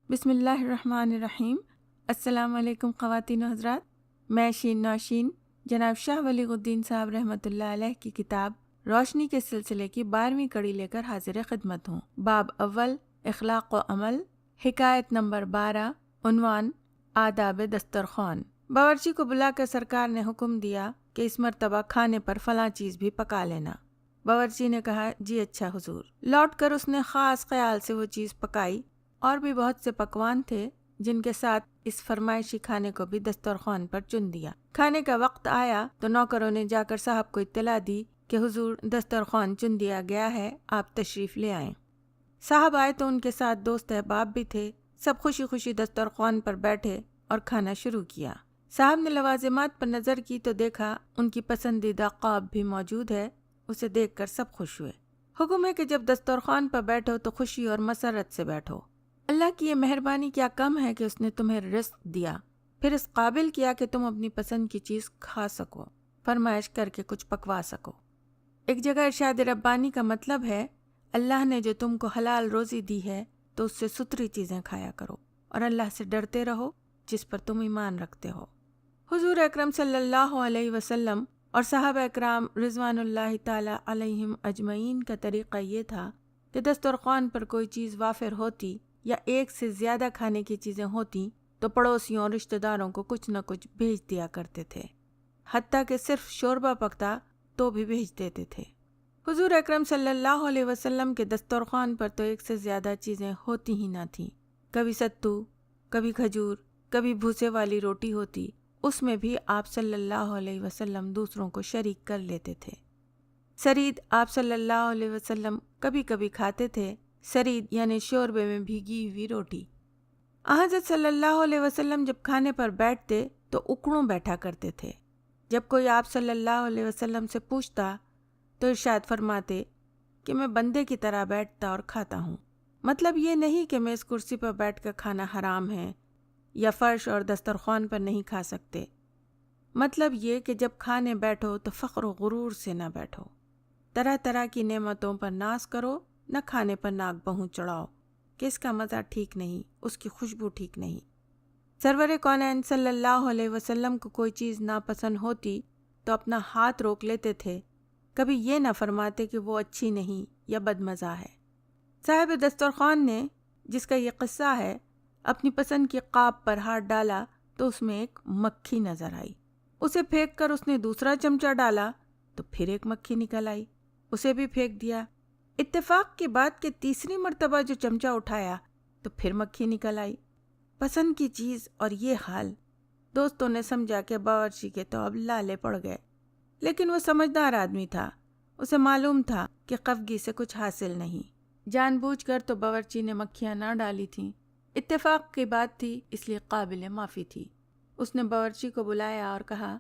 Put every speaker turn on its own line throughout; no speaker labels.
بسم اللہ الرحمن الرحیم۔ السلام علیکم خواتین و حضرات، میں شین نوشین جناب شاہ ولی الدین صاحب رحمۃ اللہ علیہ کی کتاب روشنی کے سلسلے کی 12ویں کڑی لے کر حاضر خدمت ہوں۔ باب اول، اخلاق و عمل، حکایت نمبر 12، عنوان آداب دسترخوان۔ باورچی کو بلا کر سرکار نے حکم دیا کہ اس مرتبہ کھانے پر فلاں چیز بھی پکا لینا۔ باورچی نے کہا جی اچھا حضور۔ لوٹ کر اس نے خاص خیال سے وہ چیز پکائی، اور بھی بہت سے پکوان تھے جن کے ساتھ اس فرمائشی کھانے کو بھی دسترخوان پر چن دیا۔ کھانے کا وقت آیا تو نوکروں نے جا کر صاحب کو اطلاع دی کہ حضور دسترخوان چن دیا گیا ہے، آپ تشریف لے آئیں۔ صاحب آئے تو ان کے ساتھ دوست احباب بھی تھے، سب خوشی خوشی دسترخوان پر بیٹھے اور کھانا شروع کیا۔ صاحب نے لوازمات پر نظر کی تو دیکھا ان کی پسندیدہ قاب بھی موجود ہے، اسے دیکھ کر سب خوش ہوئے۔ حکم ہے کہ جب دسترخوان پر بیٹھو تو خوشی اور مسرت سے بیٹھو۔ اللہ کی یہ مہربانی کیا کم ہے کہ اس نے تمہیں رزق دیا، پھر اس قابل کیا کہ تم اپنی پسند کی چیز کھا سکو، فرمائش کر کے کچھ پکوا سکو۔ ایک جگہ ارشاد ربانی کا مطلب ہے اللہ نے جو تم کو حلال روزی دی ہے تو اس سے ستھری چیزیں کھایا کرو اور اللہ سے ڈرتے رہو جس پر تم ایمان رکھتے ہو۔ حضور اکرم صلی اللہ علیہ وسلم اور صحابہ اکرام رضوان اللہ تعالی علیہم اجمعین کا طریقہ یہ تھا کہ دسترخوان پر کوئی چیز وافر ہوتی یا ایک سے زیادہ کھانے کی چیزیں ہوتی تو پڑوسیوں اور رشتہ داروں کو کچھ نہ کچھ بھیج دیا کرتے تھے، حتیٰ کہ صرف شوربہ پکتا تو بھی بھیج دیتے تھے۔ حضور اکرم صلی اللہ علیہ وسلم کے دسترخوان پر تو ایک سے زیادہ چیزیں ہوتی ہی نہ تھیں، کبھی ستو، کبھی کھجور، کبھی بھوسے والی روٹی ہوتی، اس میں بھی آپ صلی اللہ علیہ وسلم دوسروں کو شریک کر لیتے تھے۔ سرید آپ صلی اللہ علیہ وسلم کبھی کبھی کھاتے تھے، سرید یعنی شوربے میں بھیگی ہوئی روٹی۔ حضرت صلی اللہ علیہ وسلم جب کھانے پر بیٹھتے تو اکڑوں بیٹھا کرتے تھے۔ جب کوئی آپ صلی اللہ علیہ وسلم سے پوچھتا تو ارشاد فرماتے کہ میں بندے کی طرح بیٹھتا اور کھاتا ہوں۔ مطلب یہ نہیں کہ میں اس کرسی پر بیٹھ کر کھانا حرام ہے یا فرش اور دسترخوان پر نہیں کھا سکتے۔ مطلب یہ کہ جب کھانے بیٹھو تو فخر و غرور سے نہ بیٹھو، طرح طرح کی نعمتوں پر ناز کرو، نہ کھانے پر ناک بہو چڑھاؤ کہ اس کا مزہ ٹھیک نہیں، اس کی خوشبو ٹھیک نہیں۔ سرور کونین صلی اللہ علیہ وسلم کو کوئی چیز ناپسند ہوتی تو اپنا ہاتھ روک لیتے تھے، کبھی یہ نہ فرماتے کہ وہ اچھی نہیں یا بد مزہ ہے۔ صاحب دسترخوان نے، جس کا یہ قصہ ہے، اپنی پسند کی قاب پر ہاتھ ڈالا تو اس میں ایک مکھی نظر آئی، اسے پھینک کر اس نے دوسرا چمچہ ڈالا تو پھر ایک مکھی نکل آئی، اسے بھی پھینک دیا۔ اتفاق کی بات کہ تیسری مرتبہ جو چمچہ اٹھایا تو پھر مکھی نکل آئی۔ پسند کی چیز اور یہ حال، دوستوں نے سمجھا کہ باورچی کے تو اب لالے پڑ گئے، لیکن وہ سمجھدار آدمی تھا، اسے معلوم تھا کہ خفگی سے کچھ حاصل نہیں۔ جان بوجھ کر تو باورچی نے مکھیاں نہ ڈالی تھیں، اتفاق کی بات تھی اس لیے قابل معافی تھی۔ اس نے باورچی کو بلایا اور کہا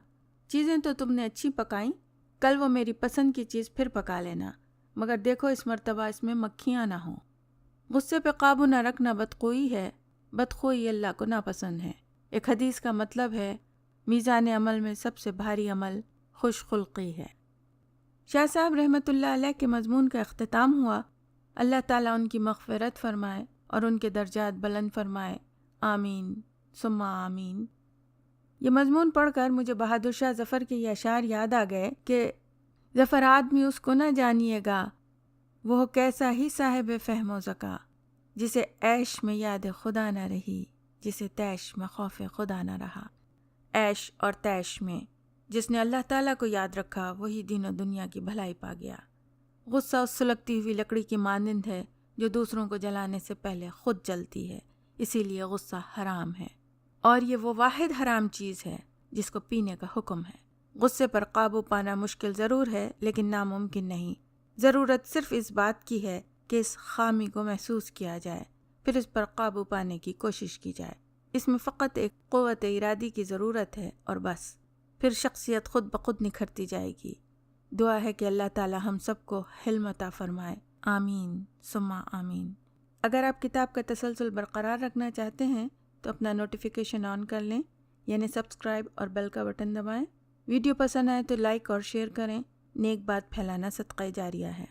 چیزیں تو تم نے اچھی پکائیں، کل وہ میری پسند کی چیز پھر پکا لینا، مگر دیکھو اس مرتبہ اس میں مکھیاں نہ ہوں۔ غصے پہ قابو نہ رکھنا بدخوئی ہے، بدخوئی اللہ کو ناپسند ہے۔ ایک حدیث کا مطلب ہے میزان عمل میں سب سے بھاری عمل خوش خلقی ہے۔ شاہ صاحب رحمۃ اللہ علیہ کے مضمون کا اختتام ہوا۔ اللہ تعالیٰ ان کی مغفرت فرمائے اور ان کے درجات بلند فرمائے، آمین ثم آمین۔ یہ مضمون پڑھ کر مجھے بہادر شاہ ظفر کے یہ اشعار یاد آ گئے کہ ظفر آدمی اس کو نہ جانیے گا، وہ کیسا ہی صاحب فہم و ذکا، جسے عیش میں یاد خدا نہ رہی، جسے تیش میں خوف خدا نہ رہا۔ عیش اور تیش میں جس نے اللہ تعالیٰ کو یاد رکھا وہی دین و دنیا کی بھلائی پا گیا۔ غصہ اس سلگتی ہوئی لکڑی کی مانند ہے جو دوسروں کو جلانے سے پہلے خود جلتی ہے، اسی لیے غصہ حرام ہے، اور یہ وہ واحد حرام چیز ہے جس کو پینے کا حکم ہے۔ غصے پر قابو پانا مشکل ضرور ہے لیکن ناممکن نہیں۔ ضرورت صرف اس بات کی ہے کہ اس خامی کو محسوس کیا جائے، پھر اس پر قابو پانے کی کوشش کی جائے۔ اس میں فقط ایک قوت ارادی کی ضرورت ہے اور بس، پھر شخصیت خود بخود نکھرتی جائے گی۔ دعا ہے کہ اللہ تعالی ہم سب کو حلم عطا فرمائے، آمین ثم آمین۔ اگر آپ کتاب کا تسلسل برقرار رکھنا چاہتے ہیں تو اپنا نوٹیفیکیشن آن کر لیں، یعنی سبسکرائب اور بیل کا بٹن دبائیں۔ ویڈیو پسند آئے تو لائک اور شیئر کریں، نیک بات پھیلانا صدقہ جاریہ ہے۔